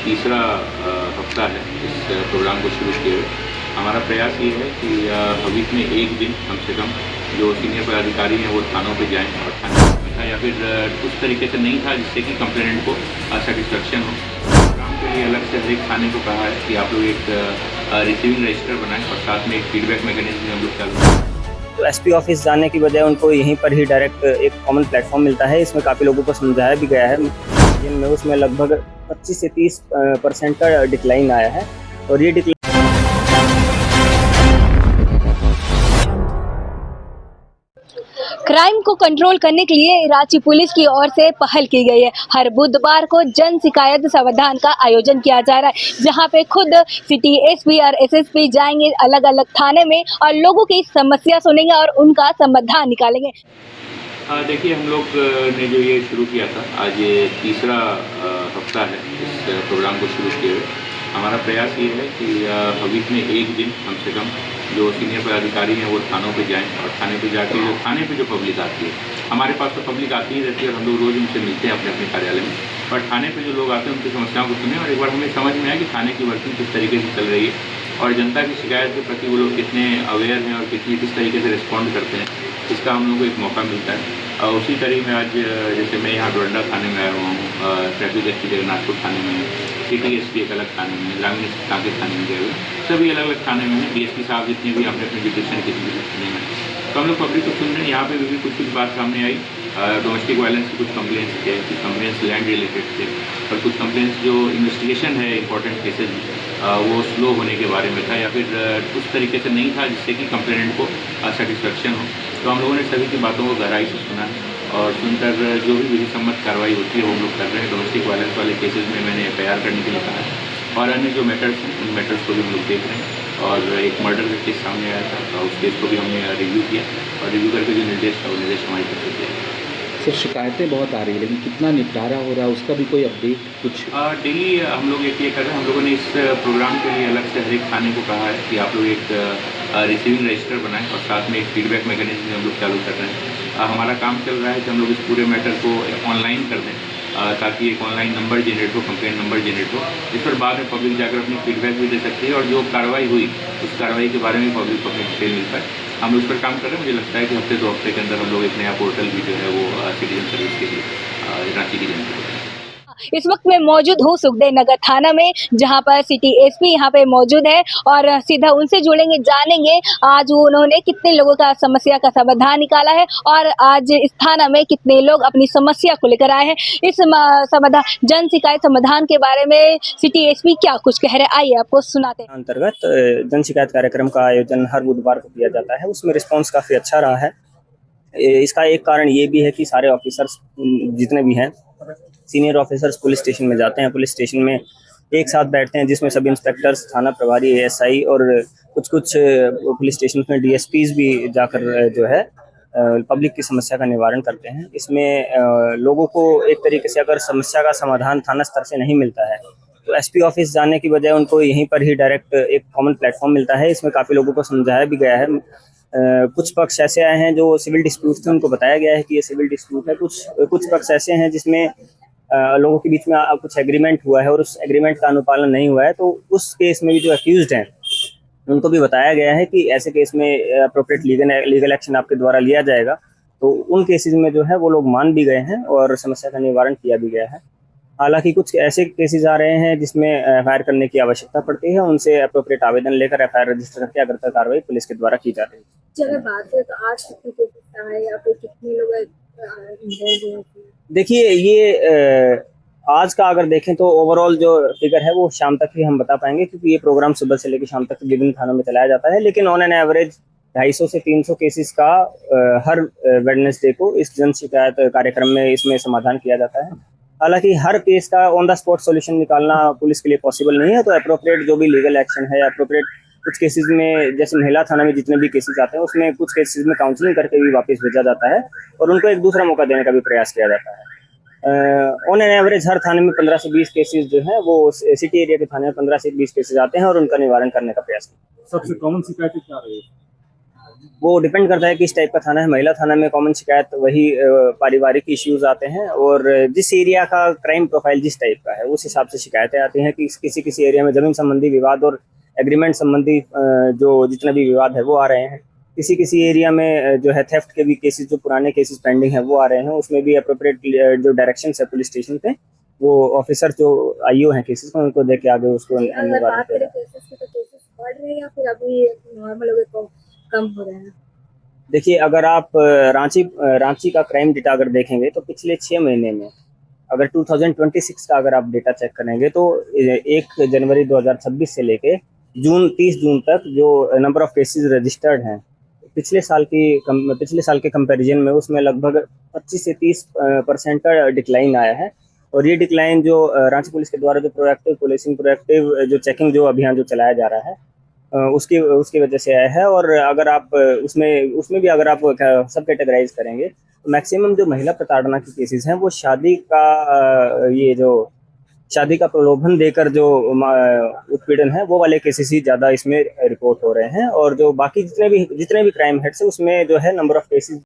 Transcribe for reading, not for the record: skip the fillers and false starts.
तीसरा हफ्ता है इस प्रोग्राम को शुरू किए हुए। हमारा प्रयास ये है कि वीक में एक दिन कम से कम जो सीनियर पदाधिकारी हैं वो थानों पे जाएं और थाने में था या फिर उस तरीके से नहीं था जिससे कि कंप्लेनेंट को सेटिस्फेक्शन हो। प्रोग्राम के लिए अलग से हर एक थाने को कहा है कि आप लोग एक रिसीविंग रजिस्टर बनाएं और साथ में एक फीडबैक मैकेनिज्म हम लोग चालू करें। तो एसपी ऑफिस जाने की बजाय उनको यहीं पर ही डायरेक्ट एक कॉमन प्लेटफॉर्म मिलता है। इसमें काफ़ी लोगों को समझाया भी गया है, जिनमें उसमें लगभग 25 से 30% का डिक्लाइन आया है। और ये डिक्लाइन क्राइम को कंट्रोल करने के लिए रांची पुलिस की ओर से पहल की गई है। हर बुधवार को जन शिकायत समाधान का आयोजन किया जा रहा है, जहां पे खुद सिटी एसपी और एसएसपी जाएंगे अलग अलग थाने में और लोगों की समस्या सुनेंगे और उनका समाधान निकालेंगे। देखिए, हम लोग ने जो ये शुरू किया था, आज ये तीसरा हफ्ता है इस प्रोग्राम को शुरू किए हुए। हमारा प्रयास ये है कि वीक में एक दिन कम से कम जो सीनियर पदाधिकारी हैं वो थानों पे जाएं और थाने पे जाके जो थाने पे जो पब्लिक आती है, हमारे पास तो पब्लिक आती ही रहती है और हम लोग रोज़ उनसे मिलते हैं अपने अपने कार्यालय में, पर थाने पे जो लोग आते हैं उनकी समस्याओं को सुने और एक बार हमें समझ में आया कि थाने की वर्किंग किस तरीके से चल रही है और जनता की शिकायत के प्रति वो लोग कितने अवेयर हैं और किस तरीके से रिस्पॉन्ड करते हैं, इसका हम लोग को एक मौका मिलता है। उसी कड़ी में आज जैसे मैं यहाँ डोरंडा थाने में आया हुआ हूँ, ट्रैफिक एसपी जगन्नाथपुर थाने में, सिटी एसपी एक अलग थाने में, ग्रामीण कांके थाने में गए हुए, सभी अलग अलग थाने में हैं। डीएसपी साहब जितने भी अपने अपने डिविजन के थाने में, तो हम लोग पब्लिक को सुन रहे हैं। यहाँ पे भी कुछ बात सामने आई। डोमेस्टिक वायलेंस के कुछ कंप्लेंट्स थे, कुछ कंप्लेंट्स लैंड रिलेटेड थे और कुछ कंप्लेंट्स जो इन्वेस्टिगेशन है इंपॉर्टेंट केसेज वो स्लो होने के बारे में था या फिर उस तरीके से नहीं था जिससे कि कंप्लेनेंट को सेटिस्फेक्शन हो। तो हम लोगों ने सभी की बातों को गहराई से सुना और सुनकर जो भी विधि सम्मत कार्रवाई होती है वो हम लोग कर रहे हैं। डोमेस्टिक वायलेंस वाले केसेज में मैंने FIR करने के लिए कहा है और अन्य जो मैटर्स हैं उन मैटर्स को भी हम लोग देख रहे हैं। और एक मर्डर का केस सामने आया था, तो उस केस को भी हमने रिव्यू किया और रिव्यू करके जो निर्देश था वो निर्देश हमारी तरफ से दिया। सर, शिकायतें बहुत आ रही है लेकिन कितना निपटारा हो रहा है उसका भी कोई अपडेट कुछ? डेली हम लोग ये कर रहे हैं। हम लोगों ने इस प्रोग्राम के लिए अलग से हर एक थाने को कहा है कि आप लोग एक रिसीविंग रजिस्टर बनाएं और साथ में एक फीडबैक मैकेनिज्म हम लोग चालू कर रहे हैं। हमारा काम चल रहा है कि हम लोग इस पूरे मैटर को ऑनलाइन कर दें ताकि एक ऑनलाइन नंबर जनरेट हो, कंप्लेंट नंबर जनरेट हो, जिस पर बाद में पब्लिक जाकर अपनी फीडबैक भी दे सकती है और जो कार्रवाई हुई उस कार्रवाई के बारे में पब्लिक को अपनी डिटेल मिल पाए। हम उस पर काम कर रहे हैं। मुझे लगता है कि हफ्ते 2 हफ्ते के अंदर हम लोग एक नया पोर्टल भी जो है वो सिटीजन सर्विस के लिए रांची की जनता को। इस वक्त मैं मौजूद हूँ सुखदेव नगर थाना में, जहाँ पर सिटी एसपी यहाँ पे मौजूद है और सीधा उनसे जुड़ेंगे, जानेंगे आज उन्होंने कितने लोगों का समस्या का समाधान निकाला है और आज इस थाना में कितने लोग अपनी समस्या को लेकर आए हैं। इस समाधान जन शिकायत समाधान के बारे में सिटी एसपी क्या कुछ कह रहे हैं, आइए आपको सुनाते हैं। अंतर्गत जन शिकायत कार्यक्रम का आयोजन हर बुधवार को किया जाता है। उसमें रिस्पॉन्स काफ़ी अच्छा रहा है। इसका एक कारण ये भी है कि सारे ऑफिसर्स जितने भी हैं, सीनियर ऑफिसर्स पुलिस स्टेशन में जाते हैं, पुलिस स्टेशन में एक साथ बैठते हैं, जिसमें सब इंस्पेक्टर्स, थाना प्रभारी, ASI और कुछ पुलिस स्टेशन में DSPs भी जाकर जो है पब्लिक की समस्या का निवारण करते हैं। इसमें लोगों को एक तरीके से अगर समस्या का समाधान थाना स्तर से नहीं मिलता है तो एसपी ऑफिस जाने की बजाय उनको यहीं पर ही डायरेक्ट एक कॉमन प्लेटफॉर्म मिलता है। इसमें काफ़ी लोगों को समझाया भी गया है। कुछ पक्ष ऐसे आए हैं जो सिविल डिस्प्यूट थे, उनको बताया गया है कि ये सिविल डिस्प्यूट है। कुछ पक्ष ऐसे हैं जिसमें लोगों के बीच में कुछ एग्रीमेंट हुआ है और उस एग्रीमेंट का अनुपालन नहीं हुआ है, तो उस केस में भी जो अक्यूज्ड हैं उनको भी बताया गया है कि ऐसे केस में अप्रोप्रिएट लीगल एक्शन आपके द्वारा लिया जाएगा। तो उन केसेस में जो है वो लोग मान भी गए हैं और समस्या का निवारण किया भी गया है। हालांकि कुछ ऐसे केसेस आ रहे हैं जिसमें FIR करने की आवश्यकता पड़ती है, उनसे अप्रोप्रिएट आवेदन लेकर FIR रजिस्टर करके अग्रता कार्रवाई पुलिस के द्वारा की जा रही है। चलो बात है तो आज कितने केसेस आए या फिर कितने लोग देखिए, ये आज का अगर देखें तो ओवरऑल जो फिगर है वो शाम तक ही हम बता पाएंगे, क्योंकि ये प्रोग्राम सुबह से लेकर शाम तक विभिन्न थानों में चलाया जाता है। लेकिन ऑन एन एवरेज 250 से 300 केसेस का हर वेडनेसडे को इस जन शिकायत कार्यक्रम में इसमें समाधान किया जाता है। हालांकि हर केस का ऑन द स्पॉट सॉल्यूशन निकालना पुलिस के लिए पॉसिबल नहीं है, तो अप्रोप्रिएट जो भी लीगल एक्शन है, अप्रोप्रिएट कुछ केसेस में, जैसे महिला थाना में जितने भी केसेस आते हैं उसमें कुछ केसेस में काउंसलिंग करके भी वापस भेजा जाता है और उनको एक दूसरा मौका देने का भी प्रयास किया जाता है। ऑन एन एवरेज हर थाने में 15 से 20 केसेस जो है वो सिटी एरिया के थाने में 15 से 20 केसेस आते हैं और उनका निवारण करने का प्रयास। सबसे कॉमन शिकायतें क्या रही है? वो डिपेंड करता है किस टाइप का थाना है। महिला थाना में कॉमन शिकायत वही पारिवारिक इश्यूज आते हैं, और जिस एरिया का क्राइम प्रोफाइल जिस टाइप का है उस हिसाब से शिकायतें आती हैं कि किसी किसी एरिया में जमीन संबंधी विवाद और एग्रीमेंट संबंधी जो जितने भी विवाद है वो आ रहे हैं। किसी किसी एरिया में जो है थेफ्ट के भी केसेस, जो पुराने केसेस पेंडिंग है वो आ रहे हैं। उसमें भी अप्रोप्रिएट जो डायरेक्शन है पुलिस स्टेशन पे, वो ऑफिसर जो आईओ हैं केसेस को, उनको देके आगे उसको अगर निवारण बात करें। करें केसेस की, तो केसेस बढ़ रहे हैं या फिर अभी नॉर्मल हो गए, तो कम हो रहे हैं? देखिए, अगर आप रांची का क्राइम डेटा अगर देखेंगे तो पिछले 6 महीने में अगर 2026 का अगर आप डेटा चेक करेंगे तो 1 जनवरी 2026 से लेके 30 जून तक जो नंबर ऑफ केसेस रजिस्टर्ड हैं, पिछले साल के कंपैरिजन में उसमें लगभग 25 से 30% का डिक्लाइन आया है। और ये डिक्लाइन जो रांची पुलिस के द्वारा जो प्रोएक्टिव पुलिसिंग, प्रोएक्टिव जो चेकिंग जो अभियान जो चलाया जा रहा है उसकी उसकी वजह से आया है। और अगर आप उसमें भी अगर आप सब कैटेगराइज करेंगे तो मैक्सिमम जो महिला प्रताड़ना के केसेस हैं वो शादी का प्रलोभन देकर जो उत्पीड़न है वो वाले केसेस ही ज़्यादा इसमें रिपोर्ट हो रहे हैं। और जो बाकी जितने भी क्राइम हेड्स है उसमें जो है नंबर ऑफ केसेस